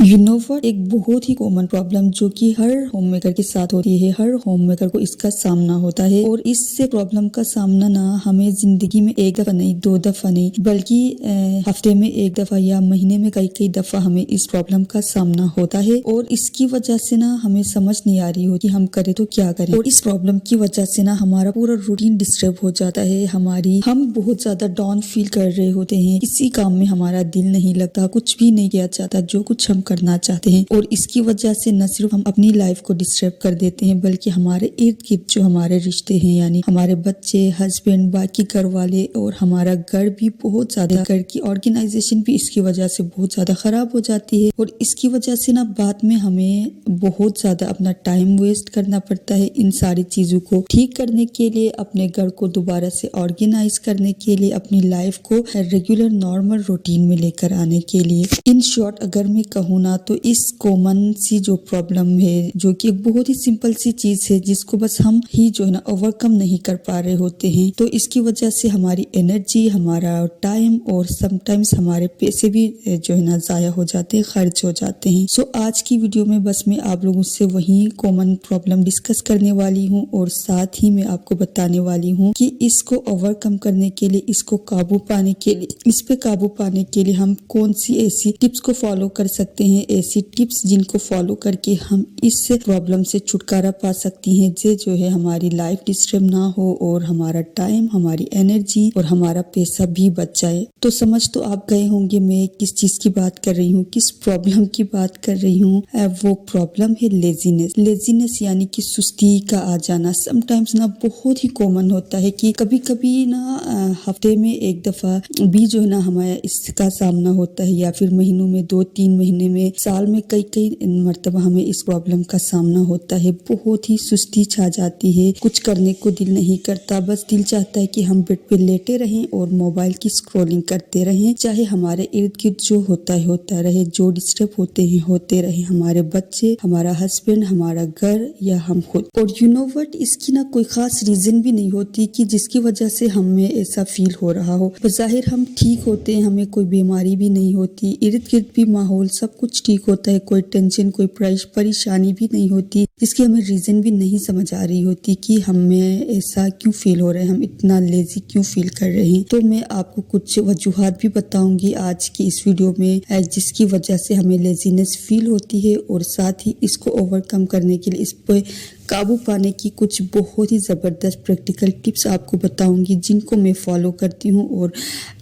You know what, एक बहुत ही common problem जो कि हर होम मेकर के साथ होती है। हर होम मेकर को इसका सामना होता है और इससे प्रॉब्लम का सामना ना हमें जिंदगी में एक दफा नहीं, दो दफा नहीं, बल्कि हफ्ते में एक दफा या महीने में कई कई दफा हमें इस प्रॉब्लम का सामना होता है। और इसकी वजह से ना हमें समझ नहीं आ रही हो कि हम करें तो क्या करें। और इस प्रॉब्लम की वजह से ना हमारा पूरा रूटीन डिस्टर्ब हो जाता है। हम बहुत ज्यादा डाउन फील कर रहे होते हैं। किसी काम में हमारा दिल नहीं लगता, कुछ भी नहीं किया जाता जो कुछ हम करना चाहते हैं। और इसकी वजह से न सिर्फ हम अपनी लाइफ को डिस्टर्ब कर देते हैं, बल्कि हमारे इर्द गिर्द जो हमारे रिश्ते हैं, यानी हमारे बच्चे, हस्बैंड, बाकी घर वाले और हमारा घर भी बहुत ज्यादा, घर की ऑर्गेनाइजेशन भी इसकी वजह से बहुत ज्यादा खराब हो जाती है। और इसकी वजह से ना बाद में हमें बहुत ज्यादा अपना टाइम वेस्ट करना पड़ता है इन सारी चीजों को ठीक करने के लिए, अपने घर को दोबारा से ऑर्गेनाइज करने के लिए, अपनी लाइफ को रेगुलर नॉर्मल रूटीन में लेकर आने के लिए। इन शॉर्ट अगर मैं कहूँ ना तो इस कॉमन सी जो प्रॉब्लम है, जो कि एक बहुत ही सिंपल सी चीज है जिसको बस हम ही जो है ना ओवरकम नहीं कर पा रहे होते हैं, तो इसकी वजह से हमारी एनर्जी, हमारा टाइम और समटाइम्स हमारे पैसे भी जो है ना जाया हो जाते हैं, खर्च हो जाते हैं। सो आज की वीडियो में बस मैं आप लोगों से वही कॉमन प्रॉब्लम डिस्कस करने वाली हूँ और साथ ही मैं आपको बताने वाली हूँ कि इसको ओवरकम करने के लिए, इसको काबू पाने के लिए, इस पे काबू पाने के लिए हम कौन सी ऐसी टिप्स को फॉलो कर सकते हैं, ऐसी टिप्स जिनको फॉलो करके हम इस प्रॉब्लम से छुटकारा पा सकती हैं, जो है हमारी लाइफ डिस्टर्ब ना हो और हमारा टाइम, हमारी एनर्जी और हमारा पैसा भी बच जाए। तो समझ तो आप गए होंगे मैं किस चीज की बात कर रही हूँ, किस प्रॉब्लम की बात कर रही हूँ। वो प्रॉब्लम है लेजीनेस। लेजीनेस यानी कि सुस्ती का आ जाना। समटाइम्स ना बहुत ही कॉमन होता है कि कभी कभी ना हफ्ते में एक दफा भी जो है ना हमारा इसका सामना होता है, या फिर महीनों में 2-3 महीने में, साल में कई कई मरतबा हमें इस प्रॉब्लम का सामना होता है। बहुत ही सुस्ती छा जाती है, कुछ करने को दिल नहीं करता, बस दिल चाहता है कि हम बेड पे लेटे रहें और मोबाइल की स्क्रॉलिंग करते रहें। चाहे हमारे इर्द गिर्द जो होता रहे, जो डिस्टर्ब होते रहे, हमारे बच्चे, हमारा हस्बैंड, हमारा घर या हम खुद। और यू नो व्हाट, इसकी ना कोई खास रीजन भी नहीं होती कि जिसकी वजह से हमें ऐसा फील हो रहा हो। बज़ाहिर हम ठीक होते हैं, हमें कोई बीमारी भी नहीं होती, इर्द गिर्द भी माहौल सब कुछ ठीक होता है, कोई टेंशन, कोई परेशानी भी नहीं होती, जिसकी हमें रीजन भी नहीं समझ आ रही होती कि हमें ऐसा क्यों फील हो रहा है, हम इतना लेजी क्यों फील कर रहे हैं। तो मैं आपको कुछ वजूहात भी बताऊंगी आज की इस वीडियो में, जिसकी वजह से हमें लेजीनेस फील होती है, और साथ ही इसको ओवरकम करने के लिए, इस पे काबू पाने की कुछ बहुत ही ज़बरदस्त प्रैक्टिकल टिप्स आपको बताऊंगी, जिनको मैं फॉलो करती हूँ और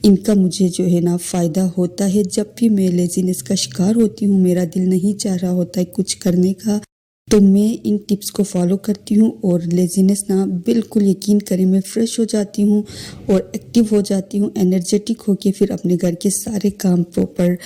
इनका मुझे जो है ना फ़ायदा होता है। जब भी मैं लेजीनेस का शिकार होती हूँ, मेरा दिल नहीं चाह रहा होता है कुछ करने का, तो मैं इन टिप्स को फॉलो करती हूँ और लेजीनेस ना बिल्कुल, यकीन करें, मैं फ्रेश हो जाती हूँ और एक्टिव हो जाती हूँ, एनर्जेटिक होके फिर अपने घर के सारे काम प्रॉपर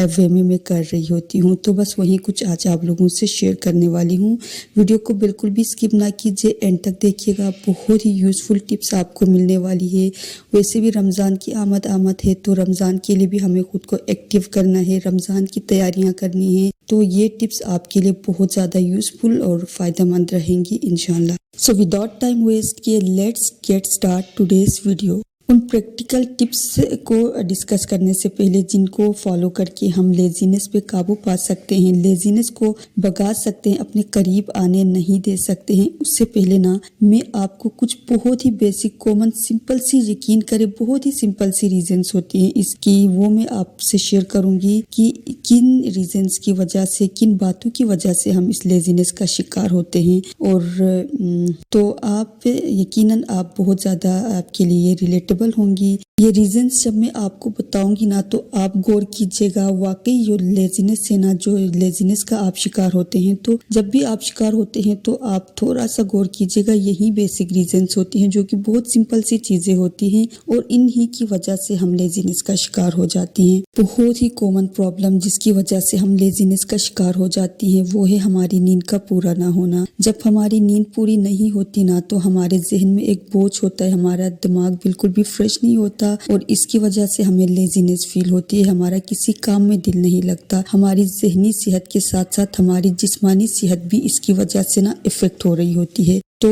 वे में मैं कर रही होती हूँ। तो बस वही कुछ आज आप लोगों से शेयर करने वाली हूँ। वीडियो को बिल्कुल भी स्किप ना कीजिए, एंड तक देखिएगा, बहुत ही यूज़फुल टिप्स आपको मिलने वाली है। वैसे भी रमज़ान की आमद है, तो रमज़ान के लिए भी हमें खुद को एक्टिव करना है, रमज़ान की तैयारियाँ करनी है, तो ये टिप्स आपके लिए बहुत ज़्यादा यूजफुल और फायदेमंद रहेंगी इंशाल्लाह। सो विदाउट टाइम वेस्ट किए, let's get start today's video. उन प्रैक्टिकल टिप्स को डिस्कस करने से पहले, जिनको फॉलो करके हम लेजीनेस पे काबू पा सकते हैं, लेजीनेस को भगा सकते हैं, अपने करीब आने नहीं दे सकते हैं, उससे पहले ना मैं आपको कुछ बहुत ही बेसिक, कॉमन, सिंपल सी, यकीन करें बहुत ही सिंपल सी रीजंस होती हैं इसकी, वो मैं आपसे शेयर करूंगी कि किन रीजंस की वजह से, किन बातों की वजह से हम इस लेजीनेस का शिकार होते हैं। और तो आप यकीनन आप बहुत ज़्यादा, आपके लिए रिलेटेबल होंगी ये रीजंस। जब मैं आपको बताऊंगी ना तो आप गौर कीजिएगा, वाकई जो लेजीनेस है ना, जो लेजीनेस का आप शिकार होते हैं, तो जब भी आप शिकार होते हैं तो आप थोड़ा सा गौर कीजिएगा, यही बेसिक रीजंस होती हैं, जो कि बहुत सिंपल सी चीजें होती हैं, और इन्हीं की वजह से हम लेजीनेस का शिकार हो जाती हैं। बहुत ही कॉमन प्रॉब्लम जिसकी वजह से हम लेजीनेस का शिकार हो जाती है, वो है हमारी नींद का पूरा ना होना। जब हमारी नींद पूरी नहीं होती ना, तो हमारे जहन में एक बोझ होता है, हमारा दिमाग बिल्कुल भी फ्रेश नहीं होता, और इसकी वजह से हमें लेजीनेस फील होती है, हमारा किसी काम में दिल नहीं लगता, हमारी जहनी सेहत के साथ साथ हमारी जिस्मानी सेहत भी इसकी वजह से ना इफेक्ट हो रही होती है। तो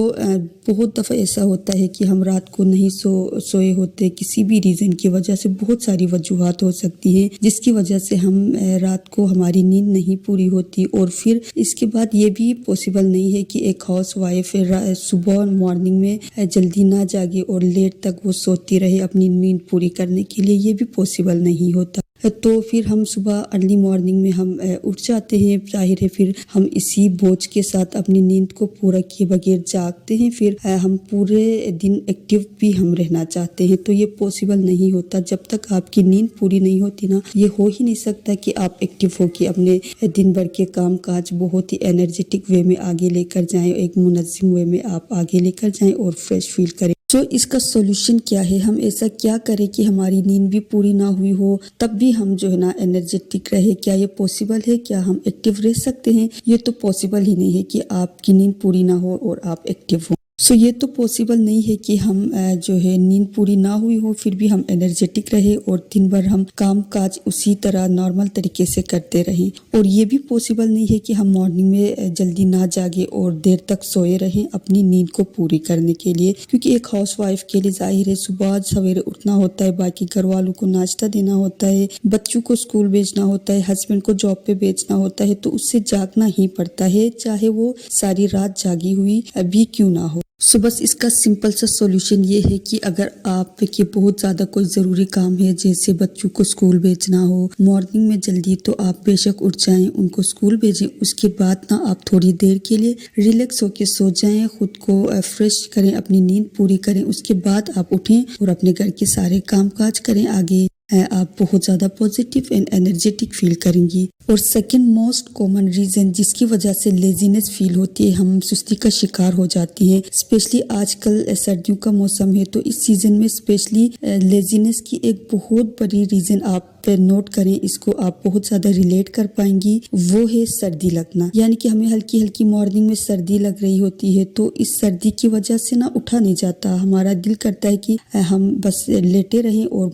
बहुत दफ़ा ऐसा होता है कि हम रात को नहीं सोए होते, किसी भी रीज़न की वजह से। बहुत सारी वजूहात हो सकती हैं जिसकी वजह से हम रात को हमारी नींद नहीं पूरी होती। और फिर इसके बाद ये भी पॉसिबल नहीं है कि एक हाउस वाइफ सुबह मॉर्निंग में जल्दी ना जागे और लेट तक वो सोती रहे अपनी नींद पूरी करने के लिए, ये भी पॉसिबल नहीं होता। तो फिर हम सुबह अर्ली मॉर्निंग में हम उठ जाते हैं, जाहिर है फिर हम इसी बोझ के साथ अपनी नींद को पूरा किए बगैर जागते हैं। फिर हम पूरे दिन एक्टिव भी हम रहना चाहते हैं, तो ये पॉसिबल नहीं होता। जब तक आपकी नींद पूरी नहीं होती ना, ये हो ही नहीं सकता कि आप एक्टिव होकर अपने दिन भर के काम काज बहुत ही एनर्जेटिक वे में आगे लेकर जाएं, एक मुनज़्ज़म वे में आप आगे लेकर जाएं और फ्रेश फील करें। तो इसका सॉल्यूशन क्या है? हम ऐसा क्या करें कि हमारी नींद भी पूरी ना हुई हो तब भी हम जो है ना एनर्जेटिक रहे? क्या ये पॉसिबल है? क्या हम एक्टिव रह सकते हैं? ये तो पॉसिबल ही नहीं है कि आपकी नींद पूरी ना हो और आप एक्टिव हो। ये तो पॉसिबल नहीं है कि हम जो है नींद पूरी ना हुई हो फिर भी हम एनर्जेटिक रहे और दिन भर हम काम काज उसी तरह नॉर्मल तरीके से करते रहें। और ये भी पॉसिबल नहीं है कि हम मॉर्निंग में जल्दी ना जागे और देर तक सोए रहें अपनी नींद को पूरी करने के लिए। क्योंकि एक हाउस वाइफ के लिए जाहिर है सुबह सवेरे उठना होता है, बाकी घर वालों को नाश्ता देना होता है, बच्चों को स्कूल भेजना होता है, हस्बैंड को जॉब पे भेजना होता है, तो उससे जागना ही पड़ता है, चाहे वो सारी रात जागी हुई भी क्यों ना हो। बस इसका सिंपल सा सॉल्यूशन ये है कि अगर आप के बहुत ज़्यादा कोई ज़रूरी काम है, जैसे बच्चों को स्कूल भेजना हो मॉर्निंग में जल्दी, तो आप बेशक उठ जाएं, उनको स्कूल भेजें। उसके बाद ना आप थोड़ी देर के लिए रिलैक्स होकर सो जाएं, खुद को फ्रेश करें, अपनी नींद पूरी करें। उसके बाद आप उठें और अपने घर के सारे काम काज करें आगे। आप बहुत ज़्यादा पॉजिटिव एंड एनर्जेटिक फील करेंगी। और सेकंड मोस्ट कॉमन रीज़न जिसकी वजह से लेजीनेस फील होती है, हम सुस्ती का शिकार हो जाती हैं, स्पेशली आजकल सर्दियों का मौसम है, तो इस सीज़न में स्पेशली लेजीनेस की एक बहुत बड़ी रीज़न आप नोट करें, इसको आप बहुत ज़्यादा रिलेट कर पाएंगी, वो है सर्दी लगना। यानी कि हमें हल्की हल्की मॉर्निंग में सर्दी लग रही होती है, तो इस सर्दी की वजह से ना उठा नहीं जाता, हमारा दिल करता है कि हम बस लेटे रहें और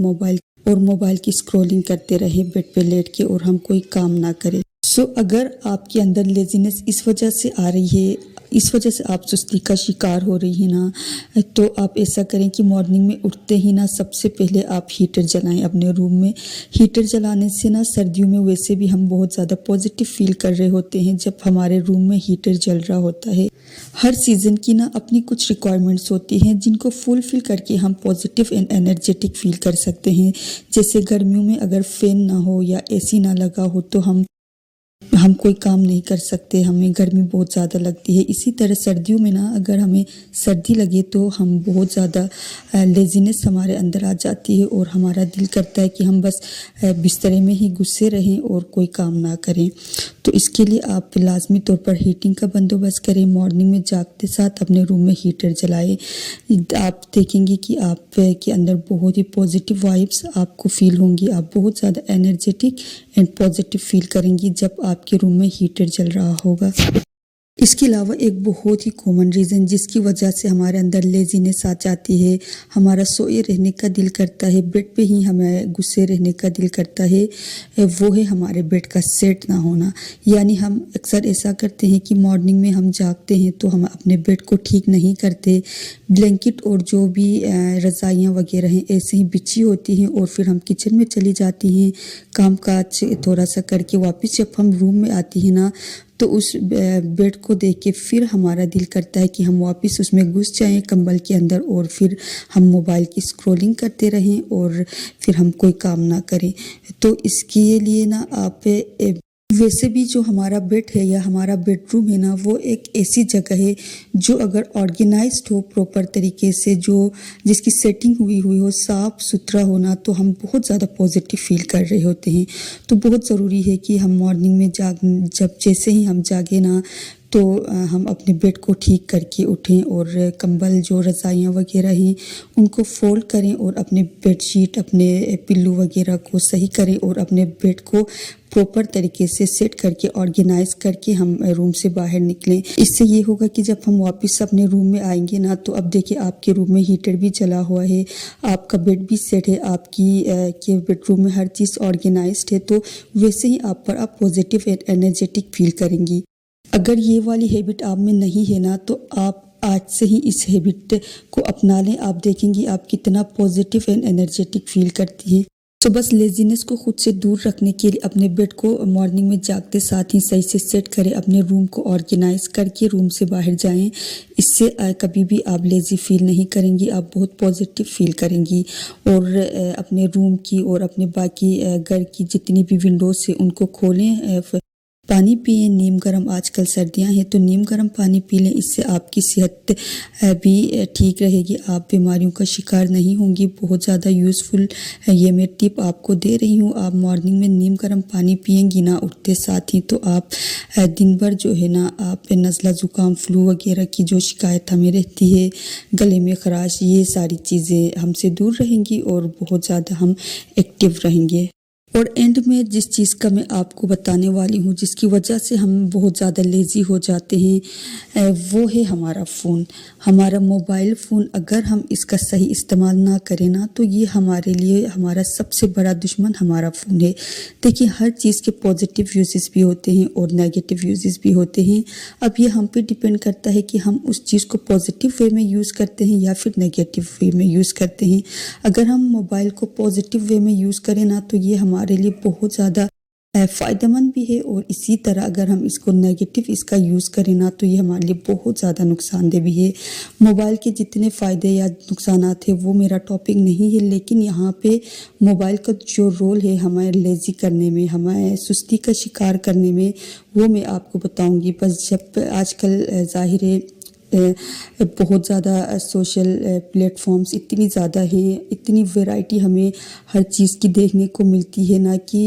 मोबाइल की स्क्रॉलिंग करते रहे बेड पे लेट के और हम कोई काम ना करें। अगर आपके अंदर लेजीनेस इस वजह से आ रही है, इस वजह से आप सुस्ती का शिकार हो रही है ना, तो आप ऐसा करें कि मॉर्निंग में उठते ही ना सबसे पहले आप हीटर जलाएं अपने रूम में। हीटर जलाने से ना सर्दियों में वैसे भी हम बहुत ज़्यादा पॉजिटिव फील कर रहे होते हैं जब हमारे रूम में हीटर जल रहा होता है। हर सीज़न की ना अपनी कुछ रिक्वायरमेंट्स होती हैं जिनको फुलफिल करके हम पॉजिटिव एंड एनर्जेटिक फील कर सकते हैं। जैसे गर्मियों में अगर फैन ना हो या एसी ना लगा हो तो हम कोई काम नहीं कर सकते, हमें गर्मी बहुत ज़्यादा लगती है। इसी तरह सर्दियों में ना अगर हमें सर्दी लगे तो हम बहुत ज़्यादा लेजीनेस हमारे अंदर आ जाती है और हमारा दिल करता है कि हम बस बिस्तरे में ही घुसे रहें और कोई काम ना करें। तो इसके लिए आप लाजमी तौर पर हीटिंग का बंदोबस्त करें। मॉर्निंग में जागते साथ अपने रूम में हीटर जलाएं। आप देखेंगे कि आप के अंदर बहुत ही पॉजिटिव वाइब्स आपको फील होंगी, आप बहुत ज़्यादा एनर्जेटिक एंड पॉजिटिव फील करेंगी जब आपके रूम में हीटर जल रहा होगा। इसके अलावा एक बहुत ही कॉमन रीज़न जिसकी वजह से हमारे अंदर लेजीनेस आ जाती है, हमारा सोए रहने का दिल करता है, बेड पे ही हमें घुसे रहने का दिल करता है, वो है हमारे बेड का सेट ना होना। यानी हम अक्सर ऐसा करते हैं कि मॉर्निंग में हम जागते हैं तो हम अपने बेड को ठीक नहीं करते, ब्लैंकेट और जो भी रज़ाइयाँ वगैरह हैं ऐसे ही बिछी होती हैं और फिर हम किचन में चली जाती हैं, काम काज थोड़ा सा करके वापस जब हम रूम में आती हैं ना, तो उस बेड को देख के फिर हमारा दिल करता है कि हम वापस उसमें घुस जाएं कंबल के अंदर और फिर हम मोबाइल की स्क्रॉलिंग करते रहें और फिर हम कोई काम ना करें। तो इसके लिए ना आप वैसे भी जो हमारा बेड है या हमारा बेडरूम है ना, वो एक ऐसी जगह है जो अगर ऑर्गेनाइज्ड हो प्रॉपर तरीके से, जो जिसकी सेटिंग हुई हो, साफ़ सुथरा होना, तो हम बहुत ज़्यादा पॉजिटिव फील कर रहे होते हैं। तो बहुत ज़रूरी है कि हम मॉर्निंग में जब जैसे ही हम जागे ना, तो हम अपने बेड को ठीक करके उठें और कंबल जो रज़ाइयाँ वगैरह हैं उनको फोल्ड करें और अपने बेडशीट अपने पिल्लू वगैरह को सही करें और अपने बेड को प्रॉपर तरीके से सेट करके ऑर्गेनाइज करके हम रूम से बाहर निकलें। इससे ये होगा कि जब हम वापस अपने रूम में आएंगे ना, तो अब देखिए आपके रूम में हीटर भी चला हुआ है, आपका बेड भी सेट है, आपकी के बेडरूम में हर चीज़ ऑर्गेनाइज्ड है, तो वैसे ही आप पॉजिटिव एंड एनर्जेटिक फील करेंगी। अगर ये वाली हैबिट आप में नहीं है ना, तो आप आज से ही इस हैबिट को अपना लें। आप देखेंगी आप कितना पॉजिटिव एंड एनर्जेटिक फील करती हैं। तो बस लेजीनेस को खुद से दूर रखने के लिए अपने बेड को मॉर्निंग में जागते साथ ही सही से सेट करें, अपने रूम को ऑर्गेनाइज करके रूम से बाहर जाएं। इससे कभी भी आप लेजी फील नहीं करेंगी, आप बहुत पॉजिटिव फील करेंगी। और अपने रूम की और अपने बाकी घर की जितनी भी विंडोज है उनको खोलें, पानी पिए नीम गर्म। आजकल सर्दियां हैं तो नीम गर्म पानी पी लें, इससे आपकी सेहत भी ठीक रहेगी, आप बीमारियों का शिकार नहीं होंगी। बहुत ज़्यादा यूज़फुल ये मैं टिप आपको दे रही हूँ। आप मॉर्निंग में नीम गर्म पानी पिएंगी ना उठते साथ ही, तो आप दिन भर जो है ना आप नज़ला ज़ुकाम फ्लू वगैरह की जो शिकायत हमें रहती है, गले में खराश, ये सारी चीज़ें हमसे दूर रहेंगी और बहुत ज़्यादा हम एक्टिव रहेंगे। और एंड में जिस चीज़ का मैं आपको बताने वाली हूँ जिसकी वजह से हम बहुत ज़्यादा लेज़ी हो जाते हैं, वो है हमारा फ़ोन, हमारा मोबाइल फ़ोन। अगर हम इसका सही इस्तेमाल ना करें ना तो ये हमारे लिए हमारा सबसे बड़ा दुश्मन हमारा फ़ोन है। देखिए हर चीज़ के पॉजिटिव यूजेस भी होते हैं और नेगेटिव यूजेस भी होते हैं। अब ये हम पे डिपेंड करता है कि हम उस चीज़ को पॉजिटिव वे में यूज़ करते हैं या फिर नेगेटिव वे में यूज़ करते हैं। अगर हम मोबाइल को पॉजिटिव वे में यूज़ करें ना तो ये हमारे लिए बहुत ज़्यादा फ़ायदेमंद भी है, और इसी तरह अगर हम इसको नेगेटिव इसका यूज़ करें ना तो ये हमारे लिए बहुत ज़्यादा नुकसानदेह भी है। मोबाइल के जितने फ़ायदे या नुकसानात है वो मेरा टॉपिक नहीं है, लेकिन यहाँ पे मोबाइल का जो रोल है हमें लेज़ी करने में, हमें सुस्ती का शिकार करने में, वो मैं आपको बताऊँगी। बस जब आजकल ज़ाहिर है बहुत ज़्यादा सोशल प्लेटफॉर्म्स इतनी ज़्यादा हैं, इतनी वैरायटी हमें हर चीज़ की देखने को मिलती है ना कि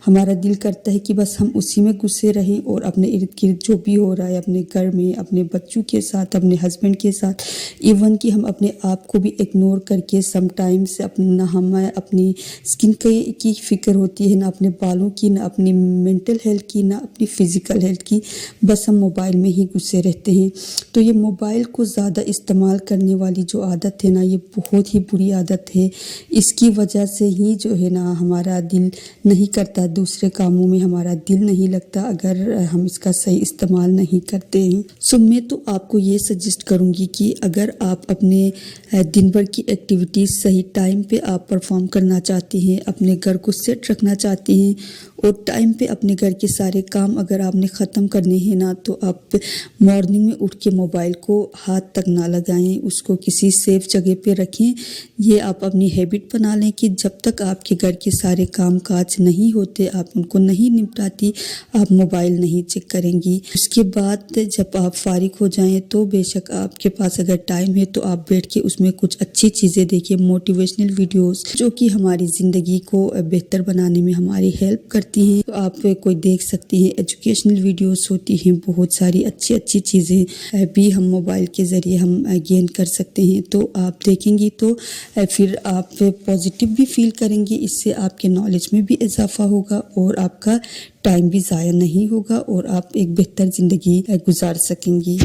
हमारा दिल करता है कि बस हम उसी में घुसे रहें और अपने इर्द गिर्द जो भी हो रहा है अपने घर में, अपने बच्चों के साथ, अपने हस्बैंड के साथ, इवन कि हम अपने आप को भी इग्नोर करके समटाइम्स ना हमें अपनी स्किन की फ़िक्र होती है, ना अपने बालों की, ना अपनी मेंटल हेल्थ की, ना अपनी फ़िज़िकल हेल्थ की, बस हम मोबाइल में ही घुसे रहते हैं। तो ये मोबाइल को ज़्यादा इस्तेमाल करने वाली जो आदत है ना ये बहुत ही बुरी आदत है। इसकी वजह से ही जो है ना हमारा दिल नहीं करता, दूसरे कामों में हमारा दिल नहीं लगता अगर हम इसका सही इस्तेमाल नहीं करते हैं। सो मैं तो आपको ये सजेस्ट करूँगी कि अगर आप अपने दिन भर की एक्टिविटीज़ सही टाइम पे आप परफॉर्म करना चाहते हैं, अपने घर को सेट रखना चाहते हैं और टाइम पे अपने घर के सारे काम अगर आपने ख़त्म करने हैं ना तो आप मॉर्निंग में उठ के मोबाइल को हाथ तक ना लगाएं, उसको किसी सेफ जगह पे रखें। ये आप अपनी हैबिट बना लें कि जब तक आपके घर के सारे काम काज नहीं होते, आप उनको नहीं निपटाती, आप मोबाइल नहीं चेक करेंगी। उसके बाद जब आप फारिग हो जाएं तो बेशक आपके पास अगर टाइम है तो आप बैठ के उसमें कुछ अच्छी चीज़ें देखिए, मोटिवेशनल वीडियोस जो कि हमारी ज़िंदगी को बेहतर बनाने में हमारी हेल्प करती हैं, तो आप कोई देख सकती हैं। एजुकेशनल वीडियोस होती हैं बहुत सारी, अच्छी अच्छी चीज़ें भी हम मोबाइल के ज़रिए हम गेन कर सकते हैं। तो आप देखेंगी तो फिर आप पॉजिटिव भी फील करेंगी, इससे आपके नॉलेज में भी इजाफा होगा और आपका टाइम भी ज़ाया नहीं होगा और आप एक बेहतर ज़िंदगी गुजार सकेंगी।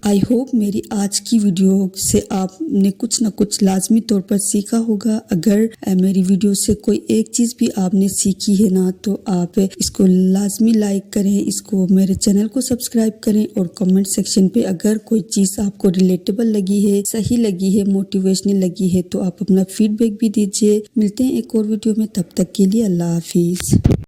आई होप मेरी आज की वीडियो से आपने कुछ ना कुछ लाजमी तौर पर सीखा होगा। अगर मेरी वीडियो से कोई एक चीज़ भी आपने सीखी है ना तो आप इसको लाजमी लाइक करें, इसको मेरे चैनल को सब्सक्राइब करें और कमेंट सेक्शन पे अगर कोई चीज़ आपको रिलेटेबल लगी है, सही लगी है, मोटिवेशनल लगी है तो आप अपना फीडबैक भी दीजिए। मिलते हैं एक और वीडियो में, तब तक के लिए अल्लाह हाफिज़।